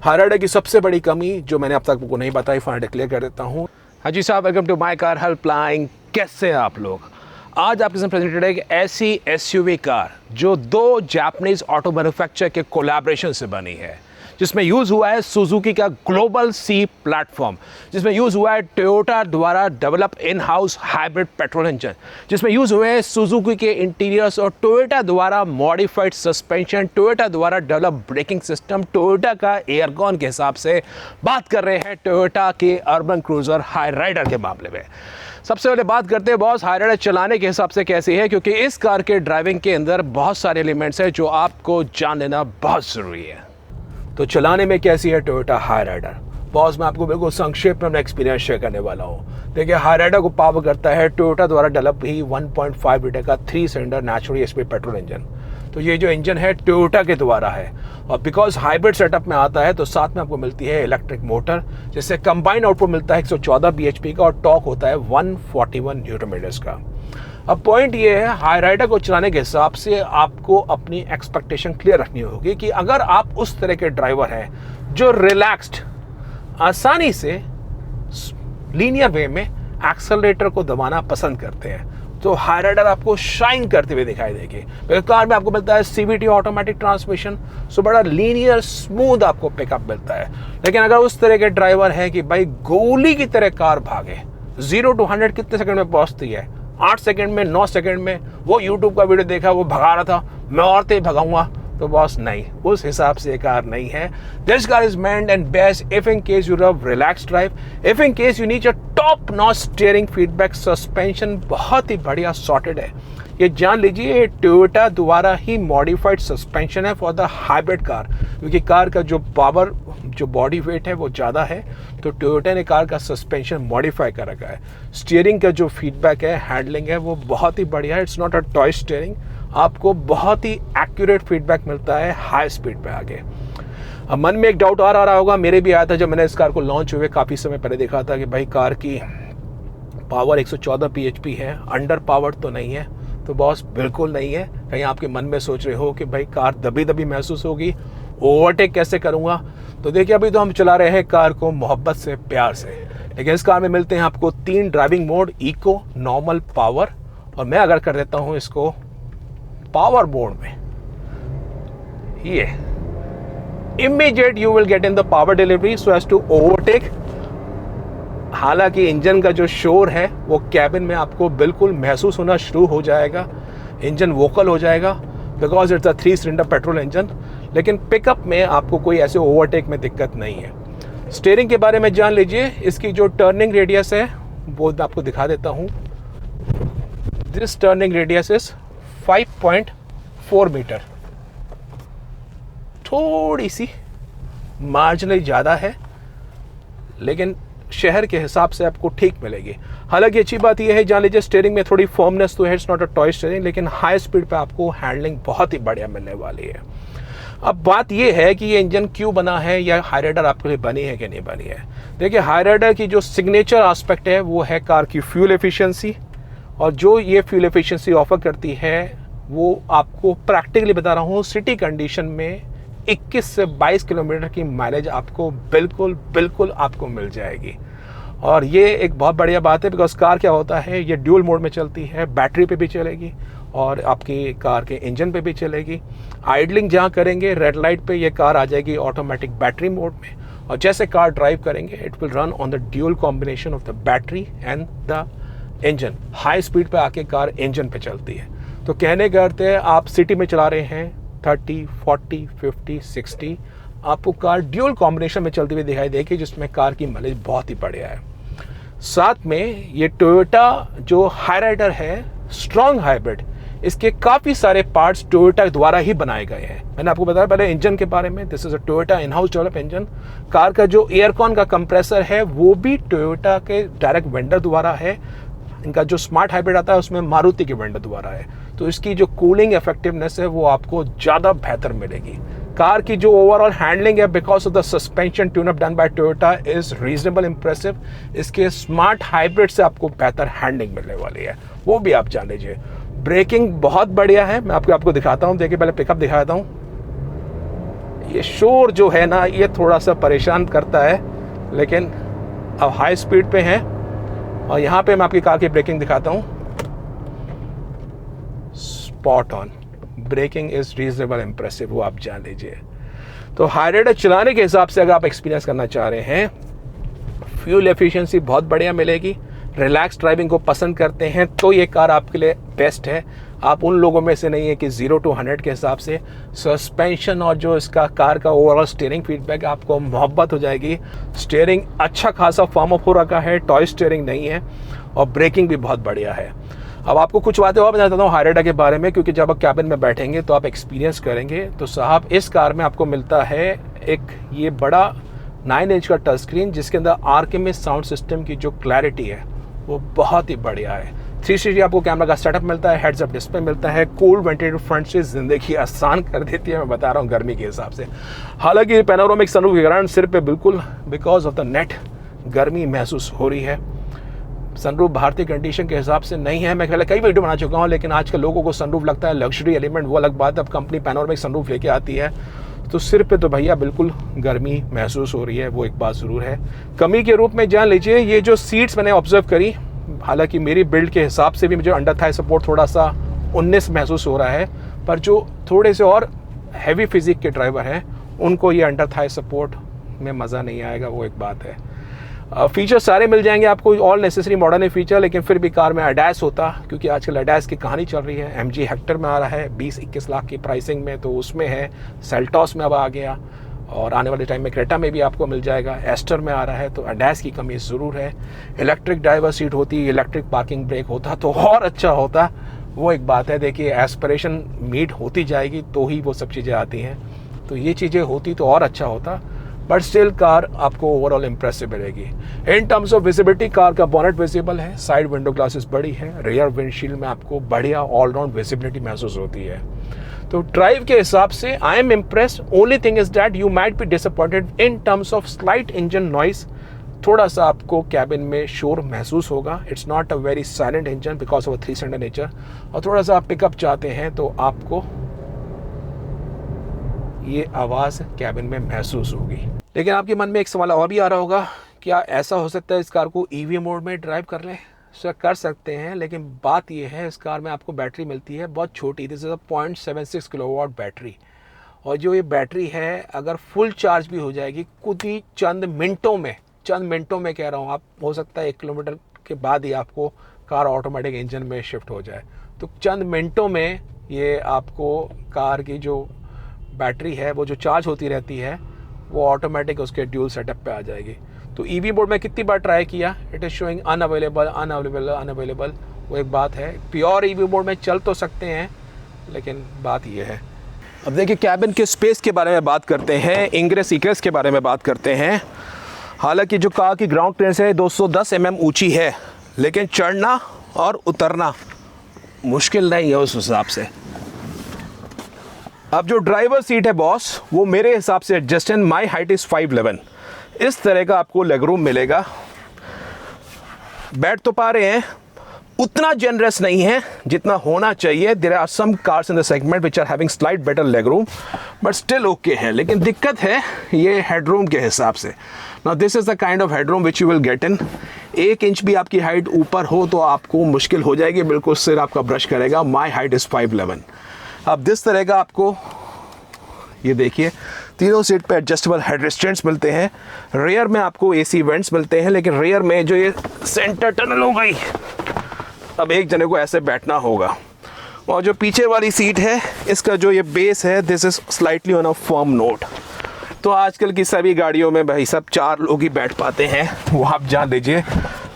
Hyryder की सबसे बड़ी कमी जो मैंने अब तक आपको नहीं बताई, फाइनली क्लियर कर देता हूँ। हाँ जी साहब, welcome to my car helpline. कैसे हैं आप लोग? आज आपके सामने प्रेजेंटेड है एक ऐसी एसयूवी कार जो दो जापानीज ऑटो मैन्युफैक्चरर के कोलैबोरेशन से बनी है, जिसमें यूज़ हुआ है सुजुकी का ग्लोबल सी प्लेटफॉर्म, जिसमें यूज़ हुआ है टोयोटा द्वारा develop in house hybrid petrol engine, जिसमें यूज़ हुए हैं सुजुकी के इंटीरियर्स और टोयोटा द्वारा मॉडिफाइड सस्पेंशन, टोयोटा द्वारा डेवलप ब्रेकिंग सिस्टम, टोयोटा का एयरकॉन के हिसाब से बात कर रहे हैं टोयोटा के अर्बन क्रूजर हायराइडर के मामले में। सबसे पहले बात करते हैं बॉस हायराइडर चलाने के हिसाब से कैसी है, क्योंकि इस कार के ड्राइविंग के अंदर बहुत सारे एलिमेंट्स हैं जो आपको जान लेना बहुत ज़रूरी है। तो चलाने में कैसी है टोयोटा हायराइडर? बॉस मैं आपको बिल्कुल संक्षेप में अपना एक्सपीरियंस शेयर करने वाला हूँ। देखिए, हायराइडर को पावर करता है टोयोटा द्वारा डेवलप ही 1.5 लीटर का 3 सिलेंडर नेचुरल एस्पिड पेट्रोल इंजन। तो ये जो इंजन है टोयोटा के द्वारा है, और बिकॉज हाइब्रिड सेटअप में आता है तो साथ में आपको मिलती है इलेक्ट्रिक मोटर, जिससे कंबाइंड आउटपुट मिलता है 114 bhp का और टॉर्क होता है 141 न्यूटन मीटर्स का। अब पॉइंट ये है, हायराइडर को चलाने के हिसाब से आपको अपनी एक्सपेक्टेशन क्लियर रखनी होगी कि अगर आप उस तरह के ड्राइवर हैं जो रिलैक्स्ड, आसानी से लीनियर वे में एक्सेलरेटर को दबाना पसंद करते हैं, तो हायराइडर आपको शाइन करते हुए दिखाई देगी। कार में आपको मिलता है CVT ऑटोमेटिक ट्रांसमिशन, सो बड़ा लीनियर स्मूथ आपको पिकअप मिलता है। लेकिन अगर उस तरह के ड्राइवर है कि भाई गोली की तरह कार भागे, 0 to 100 कितने सेकंड में पहुंचती है, 8 सेकंड में, 9 सेकंड में, वो यूट्यूब का वीडियो देखा, वो भगा रहा था, मैं और तेज भगाऊंगा, तो बॉस नहीं, उस हिसाब से कार नहीं है। This car is meant and best if in case you love relax drive, if in case you need a top notch steering, feedback, suspension बहुत ही बढ़िया सॉर्टेड है। ये जान लीजिए, टोयोटा द्वारा ही मॉडिफाइड सस्पेंशन है फॉर द हाइब्रिड कार, क्योंकि car का जो पावर, जो बॉडी वेट है वो ज़्यादा है, तो टोयोटा ने कार का सस्पेंशन मॉडिफाई कर रखा है। स्टीयरिंग का जो फीडबैक है, हैंडलिंग है, वो बहुत ही बढ़िया है। It's not a toy steering, आपको बहुत ही एक्यूरेट फीडबैक मिलता है हाई स्पीड पे आगे। अब मन में एक डाउट आ रहा होगा, मेरे भी आया था जब मैंने इस कार को लॉन्च हुए काफ़ी समय पहले देखा था कि भाई कार की पावर 114 bhp है, अंडर पावर तो नहीं है? तो बॉस बिल्कुल नहीं है। कहीं आपके मन में सोच रहे हो कि भाई कार दबी दबी महसूस होगी, ओवरटेक कैसे करूँगा? तो देखिए, अभी तो हम चला रहे हैं कार को मोहब्बत से, प्यार से, लेकिन इस कार में मिलते हैं आपको 3 driving mode, eco, normal, power. और मैं अगर कर देता हूँ इसको पावर मोड में, ये immediate you will get in the power delivery so as to overtake. हालांकि इंजन का जो शोर है वो कैबिन में आपको बिल्कुल महसूस होना शुरू हो जाएगा, इंजन वोकल हो जाएगा, because it's a 3 cylinder petrol engine. लेकिन पिकअप में आपको कोई ऐसे ओवरटेक में दिक्कत नहीं है। स्टीयरिंग के बारे में जान लीजिए, इसकी जो टर्निंग रेडियस है वो मैं आपको दिखा देता हूँ। This turning radius is 5.4 metre, थोड़ी सी मार्जिनली ज़्यादा है, लेकिन शहर के हिसाब से आपको ठीक मिलेगी। हालांकि अच्छी बात यह है, जान लीजिए स्टीयरिंग में थोड़ी फर्मनेस तो है, it's not a toy steering, लेकिन हाई स्पीड पे आपको हैंडलिंग बहुत ही बढ़िया मिलने वाली है। अब बात यह है कि ये इंजन क्यों बना है, या हायराइडर आपके लिए बनी है कि नहीं बनी है। देखिए, हायराइडर की जो सिग्नेचर एस्पेक्ट है वो है कार की फ्यूल एफिशिएंसी, और जो ये फ्यूल एफिशिएंसी ऑफर करती है वो आपको प्रैक्टिकली बता रहा हूँ, सिटी कंडीशन में 21 से 22 किलोमीटर की माइलेज आपको बिल्कुल आपको मिल जाएगी। और ये एक बहुत बढ़िया बात है, बिकॉज कार क्या होता है, ये ड्यूल मोड में चलती है, बैटरी पे भी चलेगी और आपकी कार के इंजन पे भी चलेगी। आइडलिंग जहाँ करेंगे रेड लाइट पे, ये कार आ जाएगी ऑटोमेटिक बैटरी मोड में, और जैसे कार ड्राइव करेंगे it will run on the dual combination of the battery and the engine. High speed पे आके कार इंजन पे चलती है। तो कहने का अर्थ है, आप सिटी में चला रहे हैं 30, 40, 50, 60, आपको कार ड्यूल कॉम्बिनेशन में चलती हुई दिखाई देगी, जिसमें कार की माइलेज बहुत ही बढ़िया है। साथ में ये टोयोटा जो हायराइडर है, स्ट्रॉन्ग हाइब्रिड, इसके काफ़ी सारे पार्ट्स टोयोटा द्वारा ही बनाए गए हैं। मैंने आपको बताया पहले इंजन के बारे में, this is a Toyota in house develop engine. Car का जो एयरकॉन का कंप्रेसर है वो भी टोयोटा के डायरेक्ट वेंडर द्वारा है। इनका जो स्मार्ट हाइब्रिड आता है उसमें मारुति के वेंडर द्वारा है, तो इसकी जो कूलिंग इफेक्टिवनेस है वो आपको ज़्यादा बेहतर मिलेगी। कार की जो ओवरऑल हैंडलिंग है, because of the suspension tune up done by Toyota, is reasonable impressive. इसके स्मार्ट हाइब्रिड से आपको बेहतर हैंडलिंग मिलने वाली है, वो भी आप जान लीजिए। ब्रेकिंग बहुत बढ़िया है, मैं आपको दिखाता हूँ। देखिए, पहले पिकअप दिखाता हूँ। ये शोर जो है ना ये थोड़ा सा परेशान करता है, लेकिन अब हाई स्पीड पे हैं और यहाँ पे मैं आपकी कार की ब्रेकिंग दिखाता हूँ। Spot on, breaking is reasonable impressive, वो आप जान लीजिए। तो हाईराइडर चलाने के हिसाब से अगर आप एक्सपीरियंस करना चाह रहे हैं, फ्यूल एफिशिएंसी बहुत बढ़िया मिलेगी। रिलैक्स ड्राइविंग को पसंद करते हैं तो ये कार आपके लिए बेस्ट है। आप उन लोगों में से नहीं है कि 0 to 100 के हिसाब से सस्पेंशन और जो इसका कार का ओवरऑल स्टीयरिंग फीडबैक आपको मोहब्बत हो जाएगी। स्टीयरिंग अच्छा खासा फॉर्म अप हो रखा है, टॉय स्टीयरिंग नहीं है, और ब्रेकिंग भी बहुत बढ़िया है। अब आपको कुछ बातें और बताता हूँ हाईराइडर के बारे में, क्योंकि जब आप कैबिन में बैठेंगे तो आप एक्सपीरियंस करेंगे। तो साहब इस कार में आपको मिलता है एक ये बड़ा 9 इंच का टच स्क्रीन, जिसके अंदर आरके साउंड सिस्टम की जो क्लैरिटी है वो बहुत ही बढ़िया है। 360 आपको कैमरा का सेटअप मिलता है, हेड्स अप डिस्प्ले मिलता है, कूल वेंटिलेटेड फ्रंट से ज़िंदगी आसान कर देती है, मैं बता रहा हूँ गर्मी के हिसाब से। हालांकि पैनोरामिक सनरूफ के कारण सिर पे बिल्कुल बिकॉज ऑफ द नेट गर्मी महसूस हो रही है। सनरूफ भारतीय कंडीशन के हिसाब से नहीं है, मैं पहले कई वीडियो बना चुका हूँ, लेकिन आजकल लोगों को सनरूफ लगता है लग्जरी एलिमेंट, वो अलग बात है। अब कंपनी पैनोरामिक सनरूफ लेके आती है तो सिर पे तो भैया बिल्कुल गर्मी महसूस हो रही है, वो एक बात ज़रूर है। कमी के रूप में जान लीजिए ये जो सीट्स मैंने ऑब्जर्व करी, हालांकि मेरी बिल्ड के हिसाब से भी मुझे अंडर थाई सपोर्ट थोड़ा सा 19 महसूस हो रहा है, पर जो थोड़े से और हैवी फिजिक के ड्राइवर हैं उनको ये अंडर थाई सपोर्ट में मज़ा नहीं आएगा, वो एक बात है। फीचर सारे मिल जाएंगे आपको, ऑल नेसेसरी मॉडर्न फीचर, लेकिन फिर भी कार में अडैस होता, क्योंकि आजकल अडैस की कहानी चल रही है। MG हेक्टर में आ रहा है 20-21 लाख की प्राइसिंग में, तो उसमें है। सेल्टॉस में अब आ गया, और आने वाले टाइम में क्रेटा में भी आपको मिल जाएगा। एस्टर में आ रहा है, तो अडैस की कमी ज़रूर है। इलेक्ट्रिक ड्राइवर सीट होती, इलेक्ट्रिक पार्किंग ब्रेक होता तो और अच्छा होता, वो एक बात है। देखिए एस्पिरेशन मीट होती जाएगी तो ही वो सब चीज़ें आती हैं, तो ये चीज़ें होती तो और अच्छा होता, बट स्टिल कार आपको ओवरऑल इम्प्रेसिव मिलेगी। In terms of visibility car का बोनेट विजिबल है, साइड विंडो ग्लासेस बड़ी है, रियर विंडशील्ड में आपको बढ़िया ऑलराउंड विजिबिलिटी महसूस होती है। तो ड्राइव के हिसाब से I am impressed. Only thing is that you might be disappointed in terms of slight engine noise. थोड़ा सा आपको कैबिन में शोर महसूस होगा। It's not a very silent engine because of 3 cylinder nature, और थोड़ा सा आप पिकअप चाहते हैं तो आपको ये आवाज़ कैबिन में महसूस होगी। लेकिन आपके मन में एक सवाल और भी आ रहा होगा, क्या ऐसा हो सकता है इस कार को EV मोड में ड्राइव कर लें? सर कर सकते हैं, लेकिन बात ये है इस कार में आपको बैटरी मिलती है बहुत छोटी, this is a 0.76 kilowatt battery, और जो ये बैटरी है अगर फुल चार्ज भी हो जाएगी खुद ही चंद मिनटों में कह रहा हूँ, आप हो सकता है 1 किलोमीटर के बाद ही आपको कार ऑटोमेटिक इंजन में शिफ्ट हो जाए। तो चंद मिनटों में ये आपको कार की जो बैटरी है वो जो चार्ज होती रहती है वो ऑटोमेटिक उसके ड्यूल सेटअप पे आ जाएगी। तो EV मोड में कितनी बार ट्राई किया, इट इज़ शोइंग अनअवेलेबल, वो एक बात है। प्योर EV मोड में चल तो सकते हैं, लेकिन बात ये है। अब देखिए कैबिन के स्पेस के बारे में बात करते हैं, इंग्रेस इग्रेस के बारे में बात करते हैं। हालांकि जो कार की ग्राउंड क्लियरेंस है 210 mm ऊंची है, लेकिन चढ़ना और उतरना मुश्किल नहीं है उस हिसाब से। अब जो ड्राइवर सीट है बॉस, वो मेरे हिसाब से adjust and my height is 5'11", इस तरह का आपको लेग रूम मिलेगा। बैठ तो पा रहे हैं, उतना जनरस नहीं है जितना होना चाहिए। There are some cars in the segment which are having slight better leg room, but still okay है। लेकिन दिक्कत है ये हेडरूम के हिसाब से। Now this is the kind of headroom which you will get in. 1 inch भी आपकी हाइट ऊपर हो तो आपको मुश्किल हो जाएगी, बिल्कुल सिर आपका ब्रश करेगा। My height is 5'11". अब जिस तरह का आपको ये देखिए, तीनों सीट पे एडजस्टेबल हेड रेस्ट्रेंट्स मिलते हैं। रेयर में आपको AC वेंट्स मिलते हैं, लेकिन रेयर में जो ये सेंटर टनल हो गई, अब एक जने को ऐसे बैठना होगा। और जो पीछे वाली सीट है इसका जो ये बेस है, this is slightly on a firm note. तो आजकल की सभी गाड़ियों में भाई सब 4 लोग ही बैठ पाते हैं, वो आप जान लीजिए।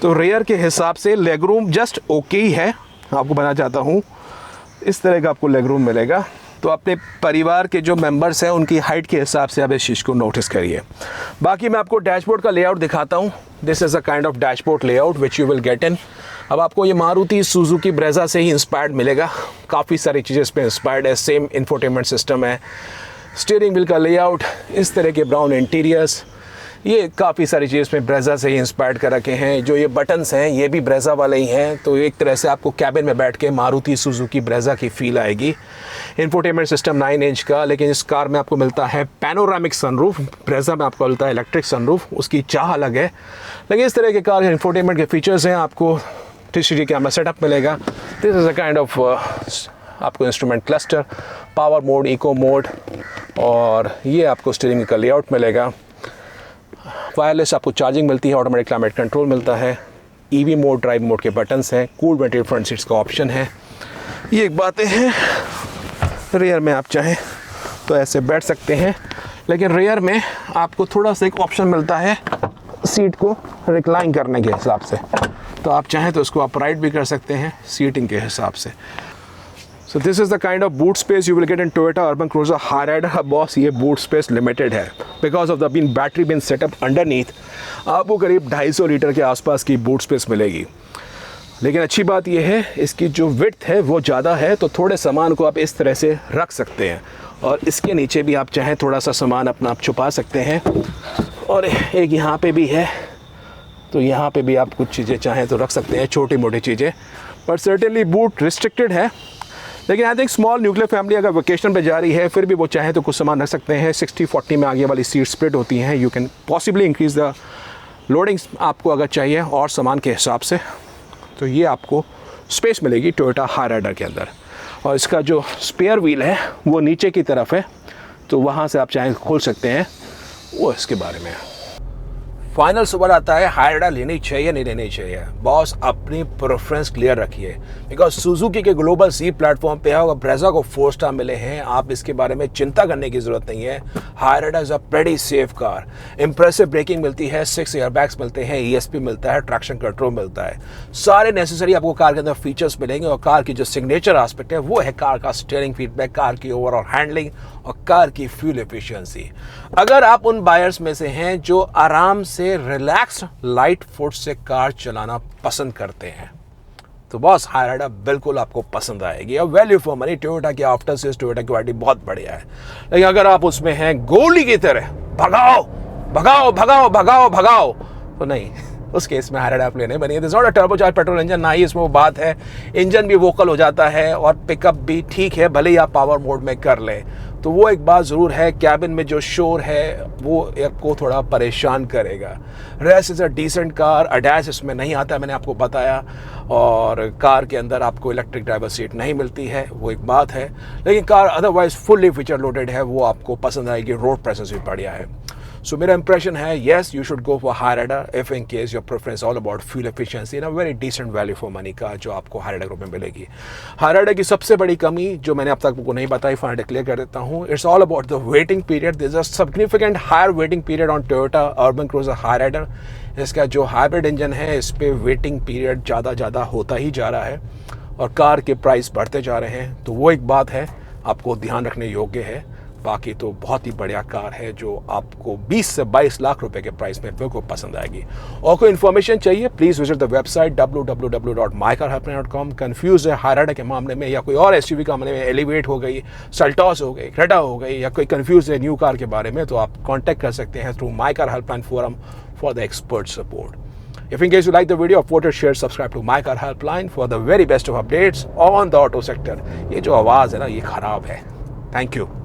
तो रेयर के हिसाब से लेग रूम जस्ट ओके ही है। आपको बताना चाहता हूँ इस तरह का आपको लेग रूम मिलेगा। तो अपने परिवार के जो मेंबर्स हैं उनकी हाइट के हिसाब से आप इस चीज़ को नोटिस करिए। बाकी मैं आपको डैशबोर्ड का लेआउट दिखाता हूँ। This is a kind of dashboard layout which you will get इन। अब आपको ये मारुति सुजुकी ब्रेजा से ही इंस्पायर्ड मिलेगा, काफ़ी सारी चीज़ें इस पर इंस्पायर्ड है। सेम इंफोटेनमेंट सिस्टम है। स्टीयरिंग व्हील का लेआउट, इस तरह के ब्राउन इंटीरियर्स, ये काफ़ी सारी चीज़ में ब्रेज़ा से ही इंस्पायर्ड कर रखे हैं। जो ये बटन्स हैं ये भी ब्रेज़ा वाले ही हैं, तो एक तरह से आपको कैबिन में बैठ के मारुति सुजुकी ब्रेज़ा की फ़ील आएगी। इंफोटेनमेंट सिस्टम 9 इंच का, लेकिन इस कार में आपको मिलता है पैनोरामिक सनरूफ। ब्रेज़ा में आपको मिलता है इलेक्ट्रिक सनरूफ, उसकी चाह अलग है। लेकिन इस तरह के कार इंफोटेनमेंट के फीचर्स हैं। आपको 360 कैमरा सेटअप मिलेगा। This is a kind of आपको instrument cluster, power mode, eco mode, और ये आपको स्टीयरिंग का लेआउट मिलेगा। वायरलेस आपको चार्जिंग मिलती है, ऑटोमेटिक क्लाइमेट कंट्रोल मिलता है, ईवी मोड, ड्राइव मोड के बटन्स हैं, कूल वेंटिलेटेड फ्रंट सीट्स का ऑप्शन है। ये एक बातें हैं। रेयर में आप चाहें तो ऐसे बैठ सकते हैं, लेकिन रेयर में आपको थोड़ा सा एक ऑप्शन मिलता है सीट को रिक्लाइन करने के हिसाब से, तो आप चाहें तो उसको अपराइट भी कर सकते हैं सीटिंग के हिसाब से। So this is the kind of boot space you will get in Toyota Urban Cruiser Hyryder Boss। ये boot space limited है because of the battery bin setup underneath। आपको करीब 250 लीटर के आसपास की boot space मिलेगी। लेकिन अच्छी बात यह है इसकी जो width है वो ज़्यादा है, तो थोड़े सामान को आप इस तरह से रख सकते हैं, और इसके नीचे भी आप चाहें थोड़ा सा सामान अपना आप छुपा सकते हैं। और एक यहाँ पे भी है, तो यहाँ पे भी आप कुछ चीज़ें चाहें तो रख सकते हैं, छोटी मोटी चीज़ें, पर सर्टेनली बूट रिस्ट्रिक्टेड है। लेकिन I think small nuclear family अगर वेकेशन पे जा रही है फिर भी वो चाहे तो कुछ सामान रख सकते हैं। 60-40 में आगे वाली सीट स्प्लिट होती हैं। You can possibly increase the loading आपको अगर चाहिए और सामान के हिसाब से, तो ये आपको स्पेस मिलेगी टोयोटा हायराइडर के अंदर। और इसका जो स्पेयर व्हील है वो नीचे की तरफ है, तो वहाँ से आप चाहें खोल सकते हैं, वो इसके बारे में है। फाइनल सवाल आता है हायराइडर लेनी चाहिए नहीं लेनी चाहिए। बॉस अपनी प्रेफरेंस क्लियर रखिए, बिकॉज सुजुकी के ग्लोबल सी प्लेटफॉर्म पे है और ब्रेज़ा को 4 स्टार मिले हैं। आप इसके बारे में चिंता करने की ज़रूरत नहीं है। Hyryder is a pretty safe car. Impressive braking मिलती है, 6 एयरबैग्स मिलते हैं, ESP मिलता है, ट्रैक्शन कंट्रोल मिलता है, सारे नेसेसरी आपको कार के अंदर फीचर्स मिलेंगे। और कार की जो सिग्नेचर एस्पेक्ट है वो है कार का स्टीयरिंग फीडबैक, कार की ओवरऑल हैंडलिंग और कार की फ्यूल एफिशिएंसी। अगर आप उन बायर्स में से हैं जो आराम से रिलैक्स्ड लाइट फुट से कार चलाना पसंद करते हैं, तो बॉस हायराइडर बिल्कुल आपको पसंद आएगी। और वैल्यू फॉर मनी टोयोटा की आफ्टर सेल्स टोयोटा की क्वालिटी बहुत बढ़िया है। लेकिन अगर आप उसमें हैं गोली की तरह भगाओ भगाओ भगाओ भगाओ भगाओ, तो नहीं, उस केस में हायराइडर आप लेने बनी है। This not a turbocharge petrol engine, ना ही इसमें वो बात है। इंजन भी वोकल हो जाता है और पिकअप भी ठीक है, भले ही आप पावर मोड में कर लें। तो वो एक बात ज़रूर है, कैबिन में जो शोर है वो आपको थोड़ा परेशान करेगा। Race is a decent car. ADAS इसमें नहीं आता, मैंने आपको बताया, और कार के अंदर आपको इलेक्ट्रिक ड्राइवर सीट नहीं मिलती है, वो एक बात है। लेकिन car otherwise fully feature loaded है, वो आपको पसंद आएगी। रोड प्रेजेंस भी बढ़िया है। सो मेरा इंप्रेशन है, yes you should go for Hyryder if in case your preference all about fuel efficiency in a very decent value for money का जो आपको हायराइडर ग्रुप में मिलेगी। हायराइडर की सबसे बड़ी कमी जो मैंने अब तक आपको नहीं बताई, फाइनल डिक्लेयर कर देता हूँ, it's all about the waiting period. There is a significant higher waiting period on Toyota Urban Cruiser Hyryder. इसका जो हाइब्रिड इंजन है इस पर वेटिंग पीरियड ज़्यादा होता ही जा रहा है, और कार के प्राइस बढ़ते जा रहे हैं, तो वो एक बात है आपको ध्यान रखने योग्य है। बाकी तो बहुत ही बढ़िया कार है जो आपको 20 से 22 लाख रुपए के प्राइस में बिल्कुल पसंद आएगी। और कोई इन्फॉर्मेशन चाहिए please visit the website www.mycarhelpline.com। Confuse है हायराइडर के मामले में या कोई और SUV के मामले में, एलिवेट हो गई, सल्टॉस हो गई, क्रेटा हो गई, या कोई कन्फ्यूज है न्यू कार के बारे में, तो आप कॉन्टैक्ट कर सकते हैं through my car helpline forum for the expert support. If in case you like the video, afford to share, subscribe to My Car Helpline for the very best of updates on the auto sector। ये जो आवाज़ है ना ये ख़राब है। Thank you.